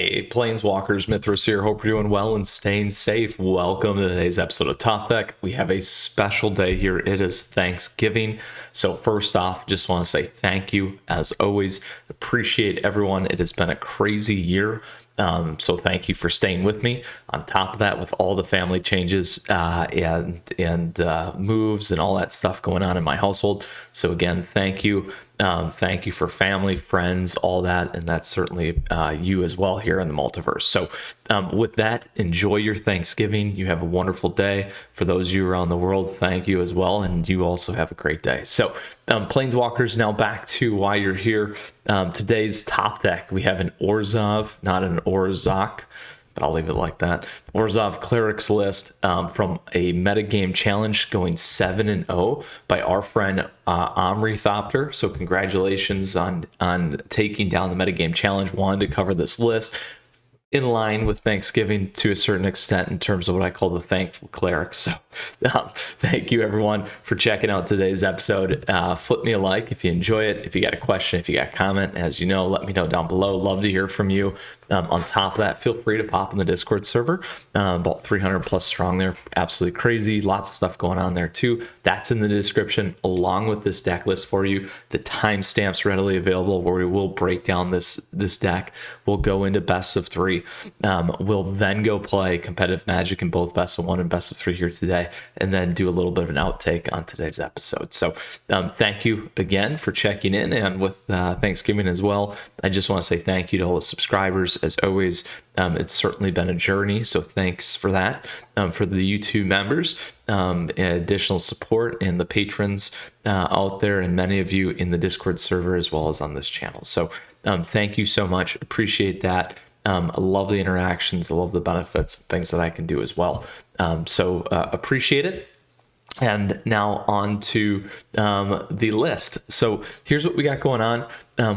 Hey, Planeswalkers, Mythras here. Hope you're doing well and staying safe. Welcome to today's episode of Top Deck. We have a special day here. It is Thanksgiving. So first off, just want to say thank you as always. Appreciate everyone. It has been a crazy year. So thank you for staying with me. On top of that, with all the family changes and moves and all that stuff going on in my household. So again, thank you. Thank you for family, friends, all that, and that's certainly you as well here in the multiverse. So with that, enjoy your Thanksgiving. You have a wonderful day. For those of you around the world, thank you as well, and you also have a great day. So Planeswalkers, now back to why you're here. Today's top deck, we have an Orzhov, not an Orzhov, but I'll leave it like that. Orzhov Clerics list from a metagame challenge going 7-0 by our friend Omrithopter. So congratulations on taking down the metagame challenge. Wanted to cover this list in line with Thanksgiving to a certain extent in terms of what I call the thankful clerics. So thank you everyone for checking out today's episode. Flip me a like if you enjoy it. If you got a question, if you got a comment, as you know, let me know down below. Love to hear from you. On top of that, feel free to pop in the Discord server. About 300 plus strong there. Absolutely crazy. Lots of stuff going on there too. That's in the description along with this deck list for you. The timestamps readily available where we will break down this deck. We'll go into best of 3. We'll then go play competitive Magic in both best of 1 and best of 3 here today, and then do a little bit of an outtake on today's episode. So thank you again for checking in, and with Thanksgiving as well, I just want to say thank you to all the subscribers. As always, it's certainly been a journey, so thanks for that. For the YouTube members, additional support, and the patrons out there, and many of you in the Discord server as well as on this channel. So thank you so much. Appreciate that. I love the interactions. I love the benefits, things that I can do as well. So appreciate it. And now on to the list. So here's what we got going on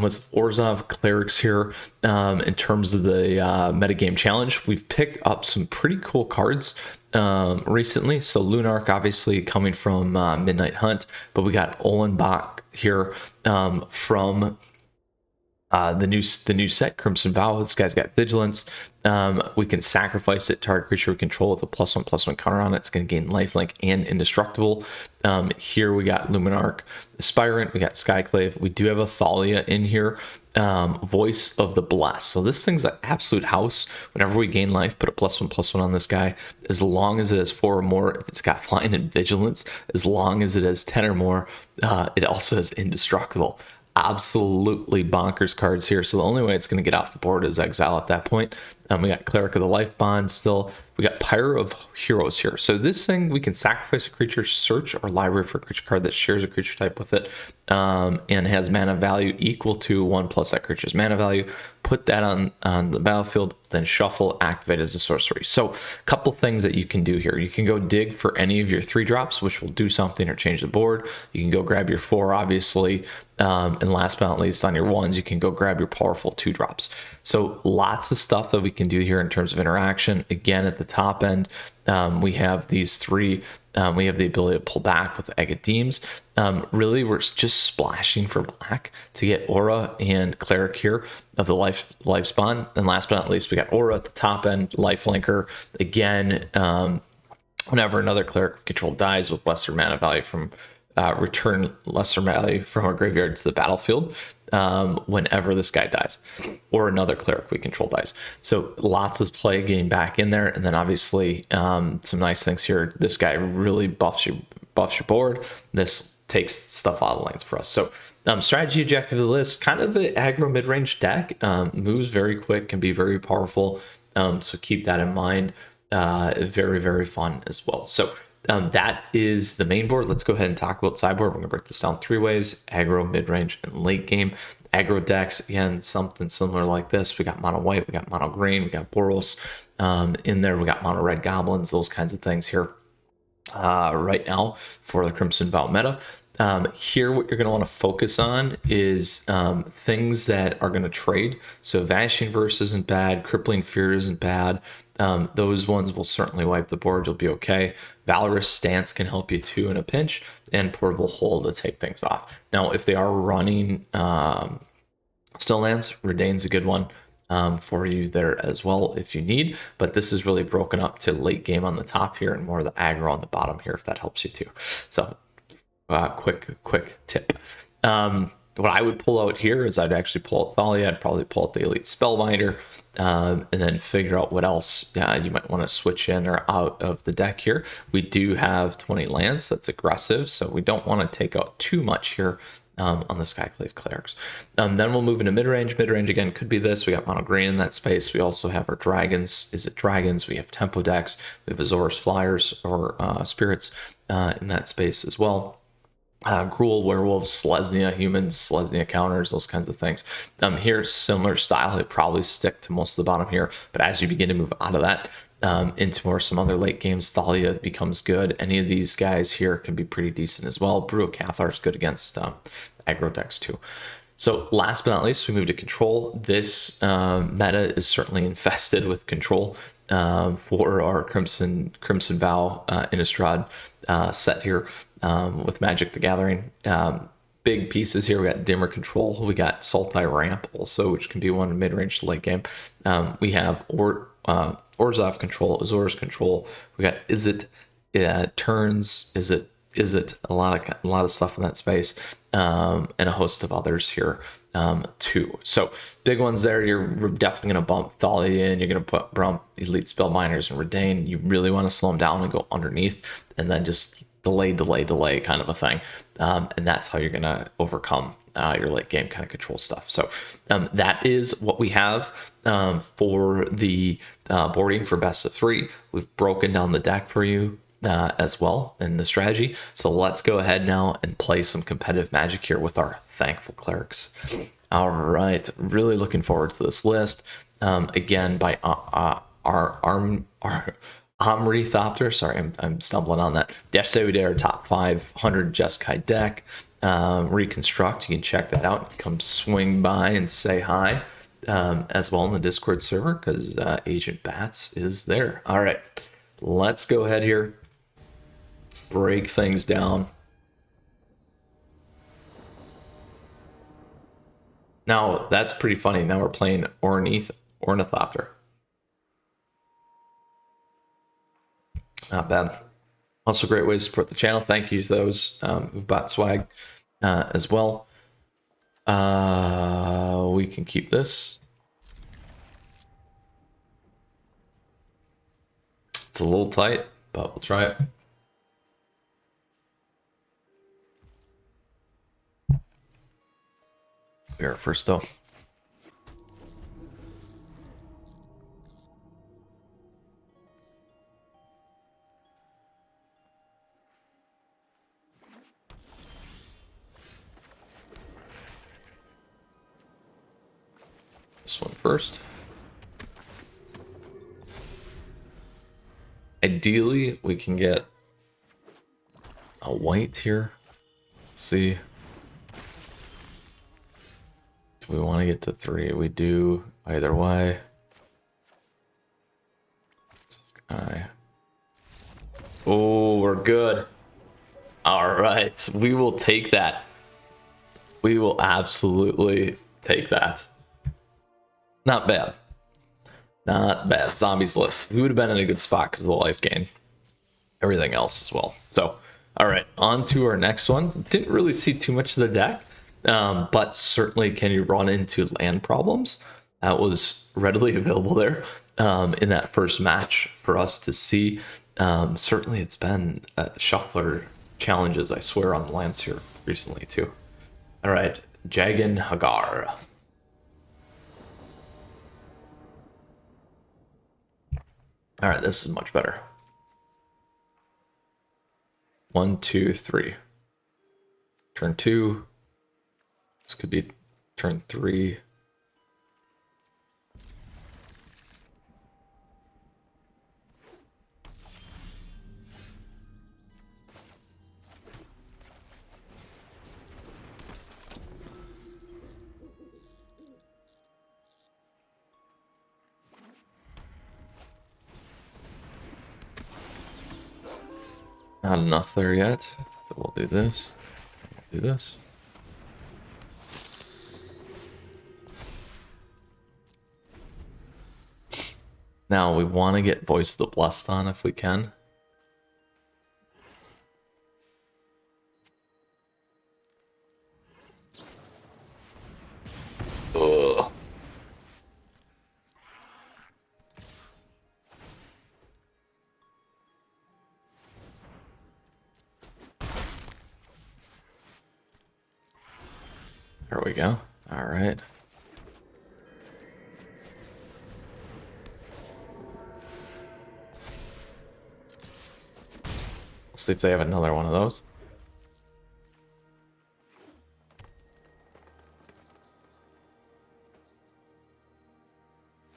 with Orzhov Clerics here. In terms of the metagame challenge, we've picked up some pretty cool cards recently. So Lunark obviously coming from Midnight Hunt, but we got Olenbach here from the new set, Crimson Vow. This guy's got vigilance. We can sacrifice it, target creature we control with a +1/+1 counter on it. It's going to gain lifelink and indestructible. Here we got Luminarch, Aspirant, we got Skyclave. We do have a Thalia in here. Voice of the Blessed. So this thing's an absolute house. Whenever we gain life, put a +1/+1 on this guy. As long as it has 4 or more, if it's got flying and vigilance, as long as it has 10 or more, it also has indestructible. Absolutely bonkers cards here. So the only way it's going to get off the board is exile at that point. We got Cleric of the Life Bond still. We got Pyre of Heroes here. So this thing, we can sacrifice a creature, search our library for a creature card that shares a creature type with it, and has mana value equal to 1 plus that creature's mana value. Put that on the battlefield, then shuffle, activate as a sorcery. So a couple things that you can do here. You can go dig for any of your 3-drops, which will do something or change the board. You can go grab your 4, obviously. And last but not least, on your 1s, you can go grab your powerful 2-drops. So lots of stuff that we can do here in terms of interaction. Again, at the top end, we have these 3. We have the ability to pull back with Agadeems. Really, we're just splashing for black to get Aura and Cleric here of the Lifespawn. And last but not least, we got Aura at the top end, Lifelinker. Again, whenever another Cleric control dies with lesser mana value from return lesser value from our graveyard to the battlefield whenever this guy dies, or another Cleric we control dies. So lots of play getting back in there. And then obviously some nice things here. This guy really buffs your board. This takes stuff out of the lanes for us. So strategy objective of the list, kind of an aggro mid-range deck. Moves very quick, can be very powerful. So keep that in mind. Very, very fun as well. So that is the main board. Let's go ahead and talk about sideboard. We're going to break this down 3 ways: aggro, mid-range, and late game. Aggro decks, again, something similar like this. We got mono white, we got mono green, we got Boros in there. We got mono red goblins, those kinds of things here right now for the Crimson Vow meta. Here, what you're going to want to focus on is things that are going to trade. So Vanishing Verse isn't bad. Crippling Fear isn't bad. Those ones will certainly wipe the board. You'll be okay. Valorous Stance can help you too in a pinch, and Portable Hole to take things off. Now, if they are running still lands, Redain's a good one. for you there as well if you need. But this is really broken up to late game on the top here and more of the aggro on the bottom here, if that helps you too. So quick tip. What I would pull out here is I'd actually pull out Thalia. I'd probably pull out the Elite Spellbinder, and then figure out what else you might want to switch in or out of the deck here. We do have 20 lands. That's aggressive, so we don't want to take out too much here on the Skyclave Clerics. Then we'll move into mid-range. Mid-range, again, could be this. We got Mono Green in that space. We also have our dragons. Is it dragons? We have tempo decks. We have Azor's Flyers or spirits in that space as well. Gruul, werewolves, Selesnya humans, Selesnya counters, those kinds of things. Here, similar style. It probably stick to most of the bottom here, but as you begin to move out of that into more some other late games, Thalia becomes good. Any of these guys here can be pretty decent as well. Brew of Cathar is good against aggro decks too. So last but not least, we move to control. This meta is certainly infested with control for our Crimson Vow Innistrad set here with Magic the Gathering. Big pieces here. We got Dimmer Control. We got Sultai Ramp also, which can be one mid-range to late game. We have Orzhov Control, Azor's Control. We got Is It Turns, Is It a lot of stuff in that space, and a host of others here too. So big ones there. You're definitely going to bump Thalia in. You're going to bump Elite Spellbinders and Redain. You really want to slow them down and go underneath, and then just delay kind of a thing. And that's how you're going to overcome your late game kind of control stuff. So that is what we have for the boarding for best of 3. We've broken down the deck for you as well in the strategy. So let's go ahead now and play some competitive Magic here with our Thankful Clerics. All right, really looking forward to this list. Again, by our Omrithopter. Sorry, I'm stumbling on that. Yesterday we did our top 500 Jeskai deck. Reconstruct, you can check that out. Come swing by and say hi as well in the Discord server, because Agent Bats is there. All right, let's go ahead here. Break things down. Now, that's pretty funny. Now we're playing Ornithopter. Not bad. Also, great way to support the channel. Thank you to those who bought swag as well. We can keep this. It's a little tight, but we'll try it. We are first up. This one first. Ideally, we can get a white here. Let's see. Do we want to get to 3? We do either way. Oh, we're good. All right, we will take that. We will absolutely take that. Not bad. Not bad. Zombies list. We would have been in a good spot because of the life gain. Everything else as well. So, all right, on to our next one. Didn't really see too much of the deck, but certainly can you run into land problems? That was readily available there in that first match for us to see. Certainly it's been shuffler challenges, I swear, on the lands here recently too. All right, Jagan Hagar. All right, this is much better. 1, 2, 3. Turn 2. This could be turn 3. Not enough there yet. So we'll do this. We'll do this. Now we want to get Voice of the Blessed on if we can. Ugh. There we go. All right. Let's see if they have another one of those.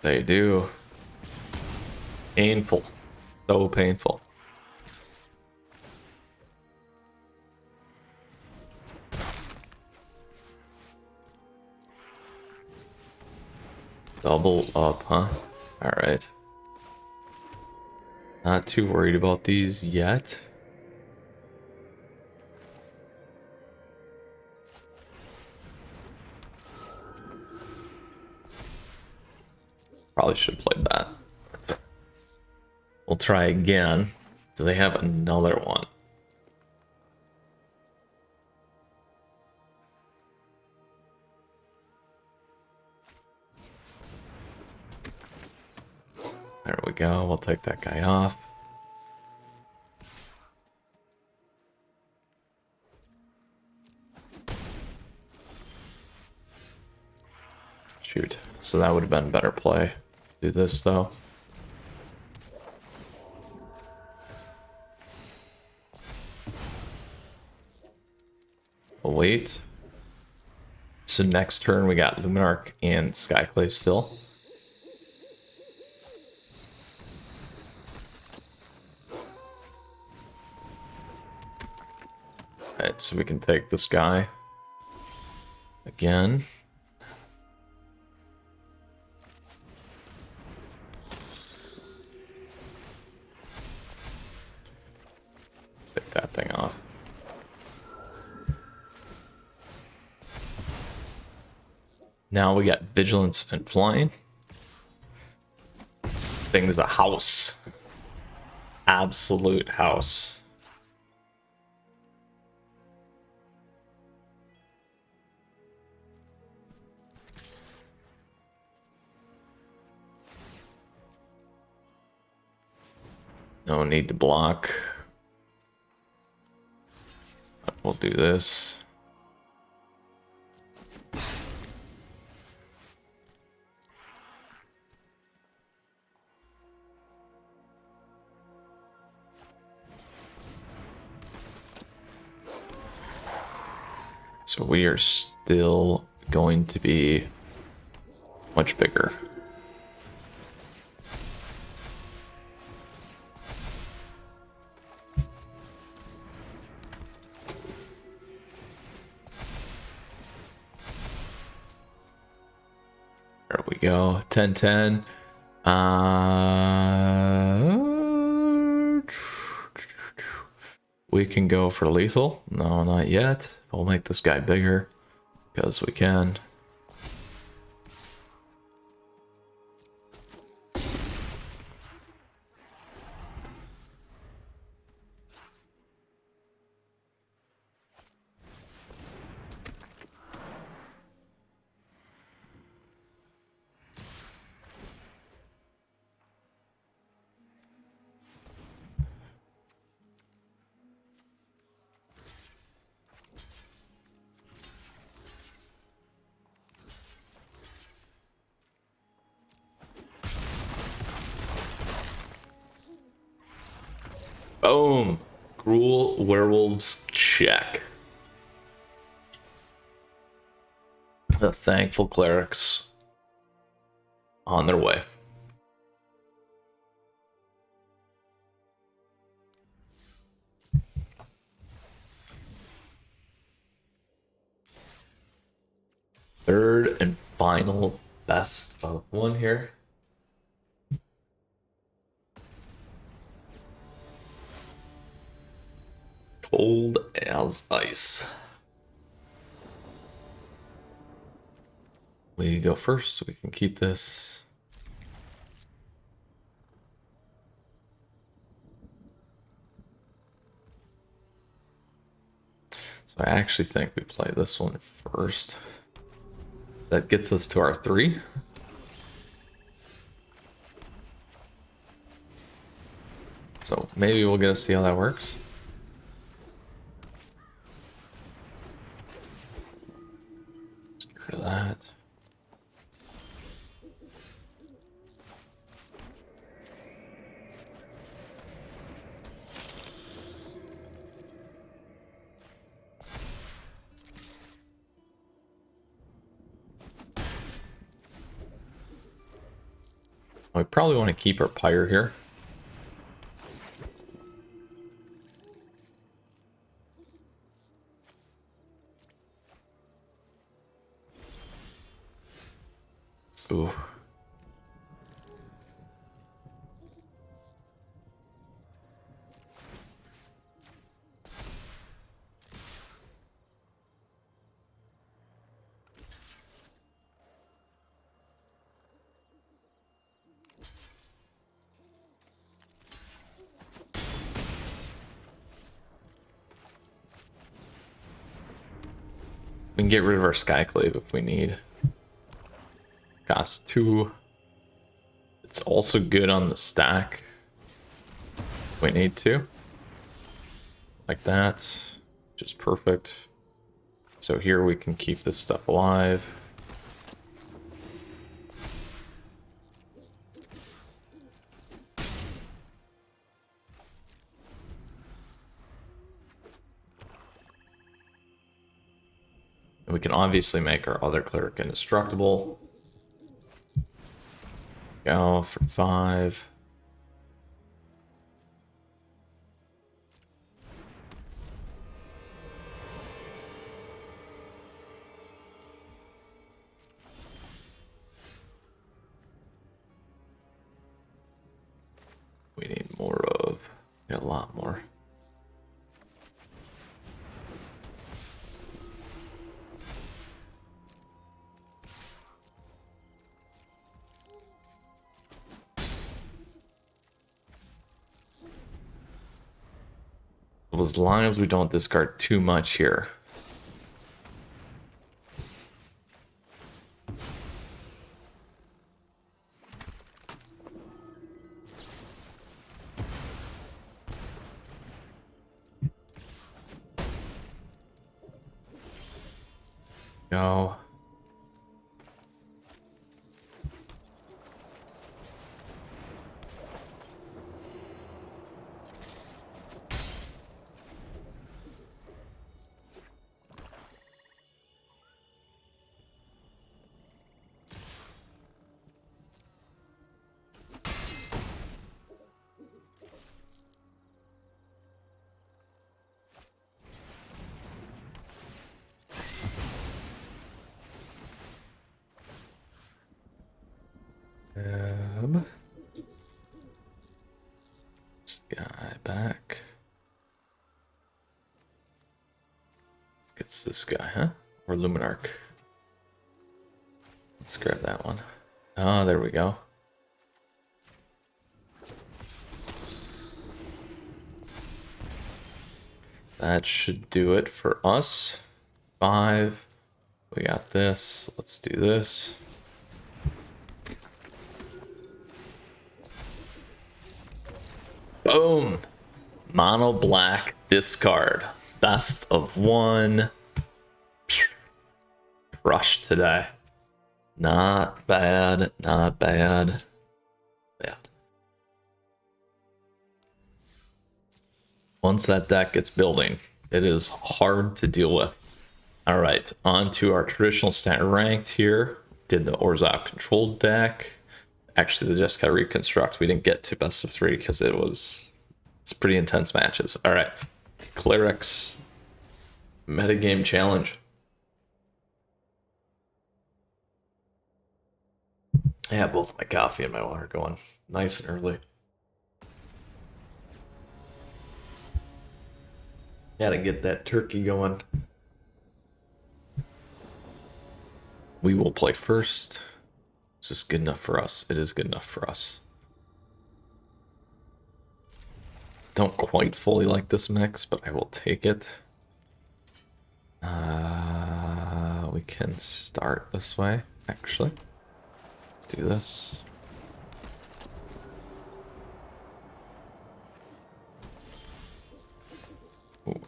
They do. Painful. So painful. Double up, huh? Alright. Not too worried about these yet. Probably should have played that. We'll try again. Do they have another one? There we go. We'll take that guy off. Shoot. So that would have been a better play. Do this though. We'll wait. So next turn we got Luminarch and Skyclave still. Alright, so we can take this guy again. Take that thing off. Now we got Vigilance and Flying. Thing is a house. Absolute house. No need to block. We'll do this. So we are still going to be much bigger. There we go. 10-10. We can go for lethal. No, not yet. We'll make this guy bigger because we can. Boom! Gruul Werewolves check. The thankful clerics on their way. Third and final best of one here. Cold as ice. We go first, so we can keep this. So I actually think we play this one first. That gets us to our 3. So maybe we'll get to see how that works. Get rid of that. We probably want to keep our pyre here. Ooh. We can get rid of our Skyclave if we need. Cost 2. It's also good on the stack if we need to. Like that, which is perfect. So here we can keep this stuff alive. And we can obviously make our other cleric indestructible. Go for 5. We need more of, a lot more. Well, as long as we don't discard too much here. Go. This guy back. It's this guy, huh? Or Luminarch. Let's grab that one. Oh, there we go. That should do it for us. 5. We got this. Let's do this. Boom! Mono black discard. Best of 1. Crushed today. Not bad, not bad. Bad. Once that deck gets building, it is hard to deal with. All right, on to our traditional standard ranked here. Did the Orzhov controlled deck. Actually, they just got reconstruct. We didn't get to best of 3 because it's pretty intense matches. All right, Clerics metagame challenge. I have both my coffee and my water going nice and early. Gotta get that turkey going. We will play first. Is this good enough for us? It is good enough for us. Don't quite fully like this mix, but I will take it. We can start this way, actually. Let's do this. Ooh,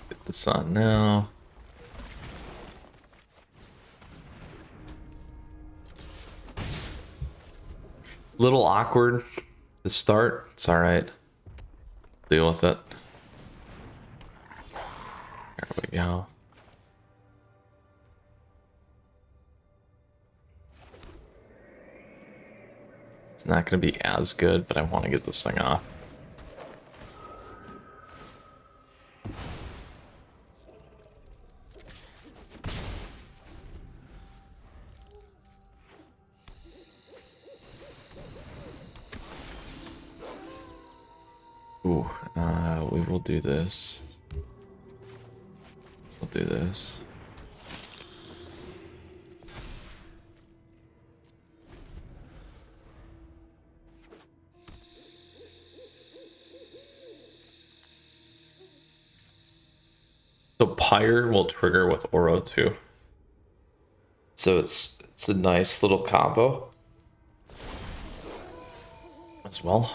get this on now. Little awkward to start. It's all right. Deal with it. There we go. It's not going to be as good, but I want to get this thing off. Ooh, we will do this. We'll do this. So Pyre will trigger with Oro too. So it's a nice little combo as well.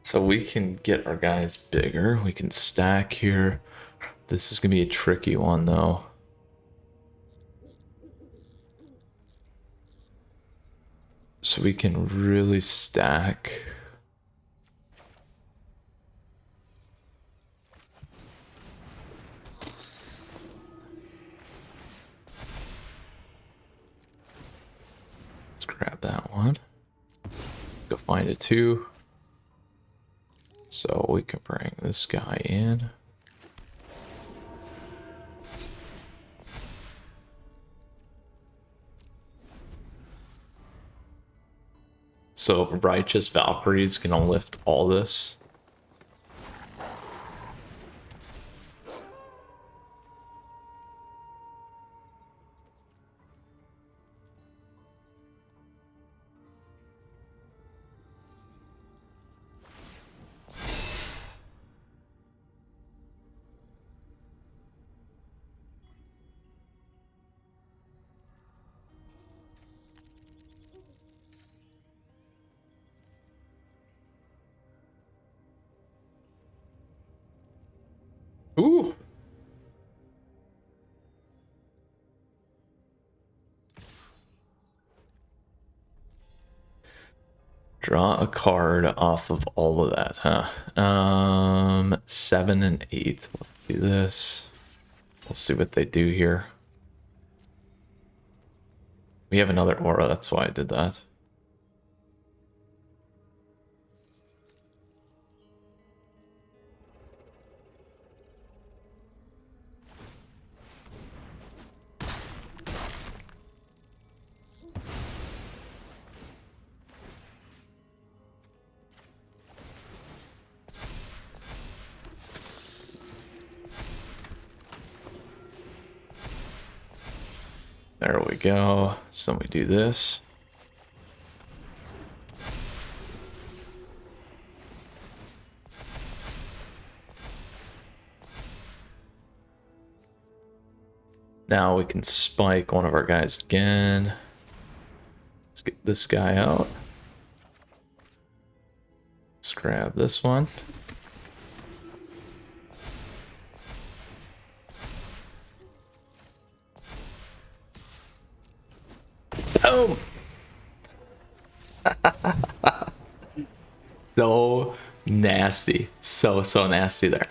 So we can get our guys bigger. We can stack here. This is going to be a tricky one, though. So we can really stack. Let's grab that one. Go find it too. So we can bring this guy in. So Righteous Valkyrie is gonna lift all this. Ooh. Draw a card off of all of that, huh? 7 and 8. Let's do this. Let's see what they do here. We have another aura, that's why I did that. There we go. So we do this. Now we can spike one of our guys again. Let's get this guy out. Let's grab this one. Boom! So nasty. So nasty there.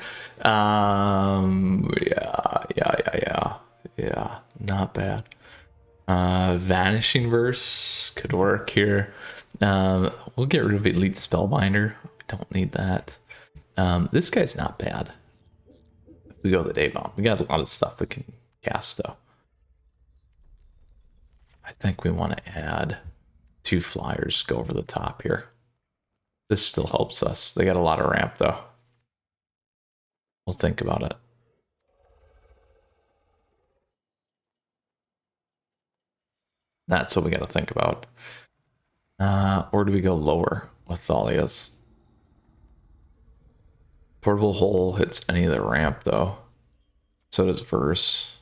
Yeah, not bad. Vanishing Verse could work here. We'll get rid of Elite Spellbinder. We don't need that. This guy's not bad. We go the day bomb. We got a lot of stuff we can cast though. I think we want to add 2 flyers, go over the top here. This still helps us. They got a lot of ramp though. We'll think about it. That's what we got to think about. Or do we go lower with Thalia's? Portable Hole hits any of the ramp though. So does Verse.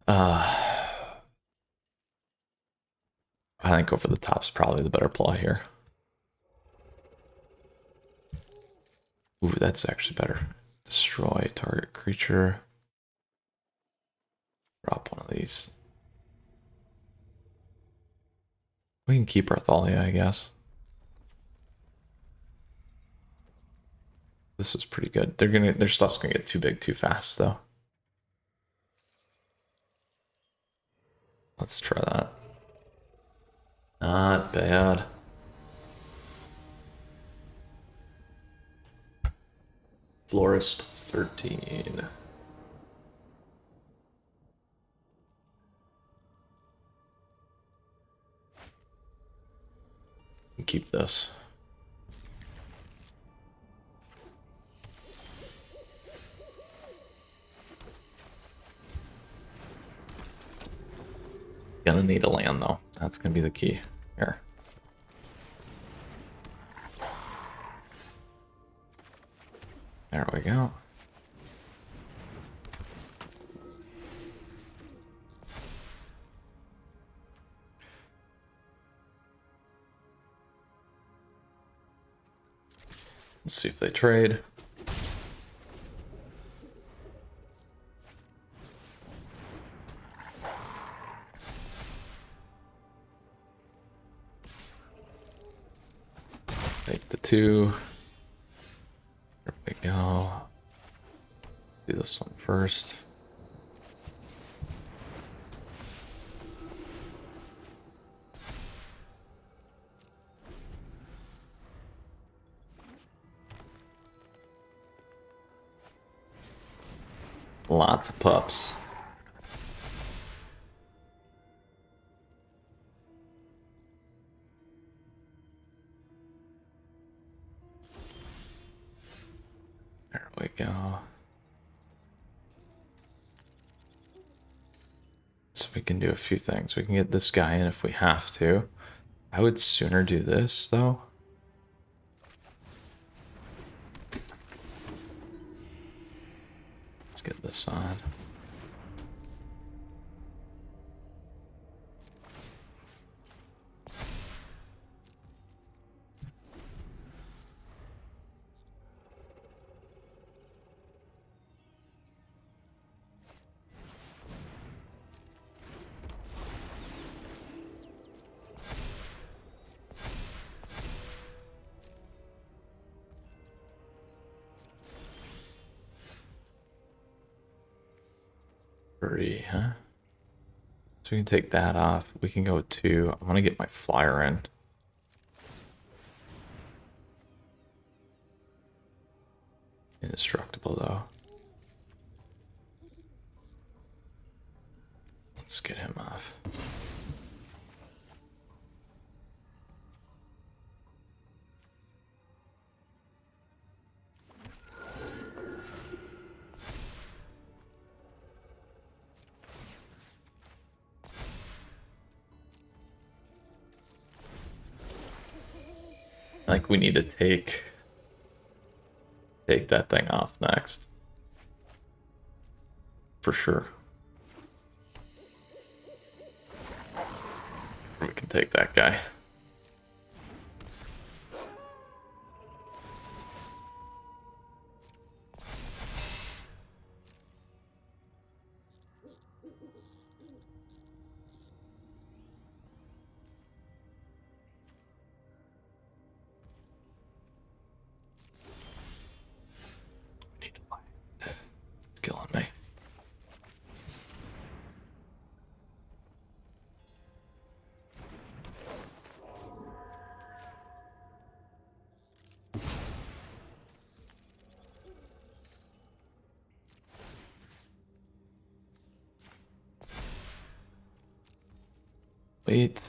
I think over the top's probably the better play here. Ooh, that's actually better. Destroy target creature. Drop one of these. We can keep our Thalia, I guess. This is pretty good. Their stuff's gonna get too big too fast though. Let's try that. Not bad. Florist 13. Keep this. Gonna need a land though. That's gonna be the key here. There we go. Let's see if they trade. Take the 2. There we go. Do this one first. Lots of pups. There we go. So we can do a few things. We can get this guy in if we have to. I would sooner do this though. Let's get this on. Huh? So we can take that off. We can go 2. I want to get my flyer in. Indestructible though. Let's get him off. Like we need to take that thing off next. For sure. We can take that guy. Killing me. Wait.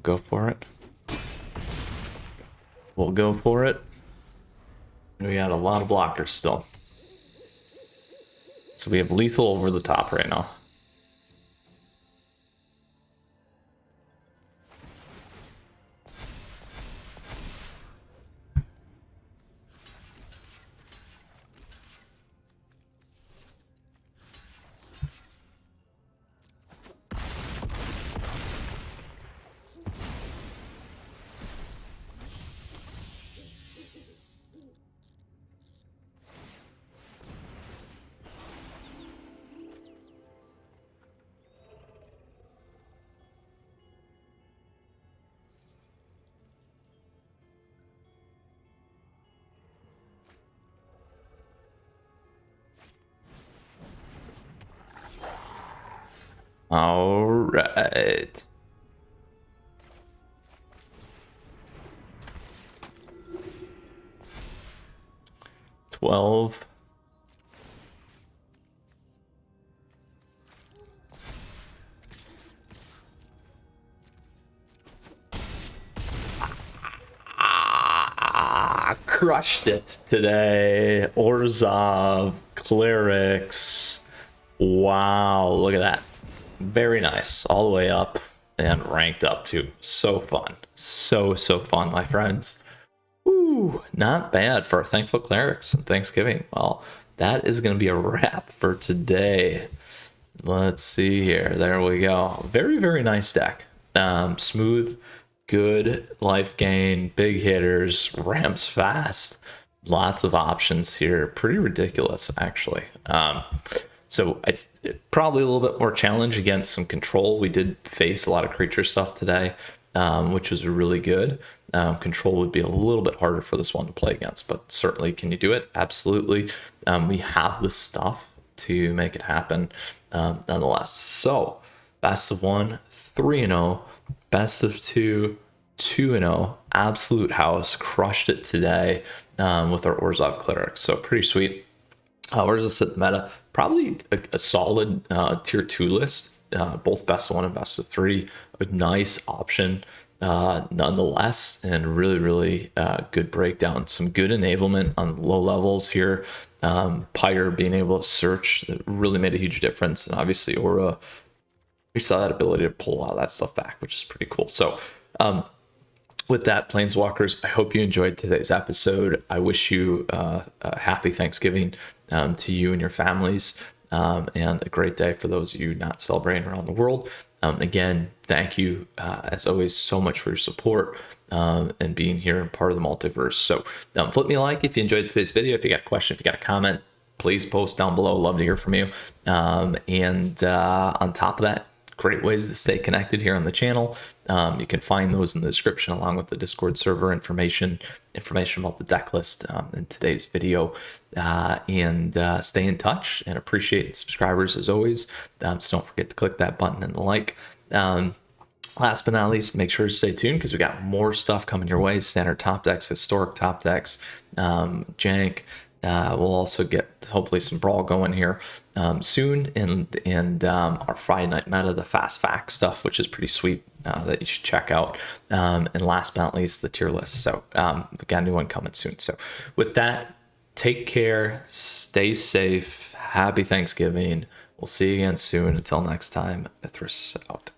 Go for it. We'll go for it. We got a lot of blockers still. So we have lethal over the top right now. All right. $12. Crushed it today. Orzhov Clerics. Wow, look at that. Very nice. All the way up and ranked up too. So fun. So fun, my friends. Ooh, not bad for Thankful Clerics and Thanksgiving. Well, that is going to be a wrap for today. Let's see here. There we go. Very nice deck. Smooth, good life gain, big hitters, ramps fast. Lots of options here. Pretty ridiculous, actually. So probably a little bit more challenge against some control. We did face a lot of creature stuff today, which was really good. Control would be a little bit harder for this one to play against, but certainly can you do it? Absolutely. We have the stuff to make it happen nonetheless. So best of 1, 3-0, best of 2, 2-0, absolute house, crushed it today with our Orzhov Clerics. So pretty sweet. Where does this sit in the meta? Probably a solid tier 2 list, both best of 1 and best of 3. A nice option nonetheless, and really good breakdown. Some good enablement on low levels here. Pyre being able to search really made a huge difference, and obviously Aura, we saw that ability to pull all that stuff back, which is pretty cool. So with that, Planeswalkers, I hope you enjoyed today's episode. I wish you a happy Thanksgiving to you and your families, and a great day for those of you not celebrating around the world. Again, thank you, as always, so much for your support and being here and part of the multiverse. So flip me a like if you enjoyed today's video. If you got a question, if you got a comment, please post down below. Love to hear from you. And on top of that, great ways to stay connected here on the channel. You can find those in the description along with the Discord server information about the deck list in today's video. And stay in touch and appreciate subscribers as always. So don't forget to click that button and the like. Last but not least, make sure to stay tuned because we got more stuff coming your way. Standard top decks, historic top decks, jank. We'll also get hopefully some brawl going here soon, and our Friday night meta, the fast fact stuff, which is pretty sweet, that you should check out. And last but not least, the tier list. So we got a new one coming soon. So with that, take care, stay safe, happy Thanksgiving. We'll see you again soon. Until next time, Mythras out.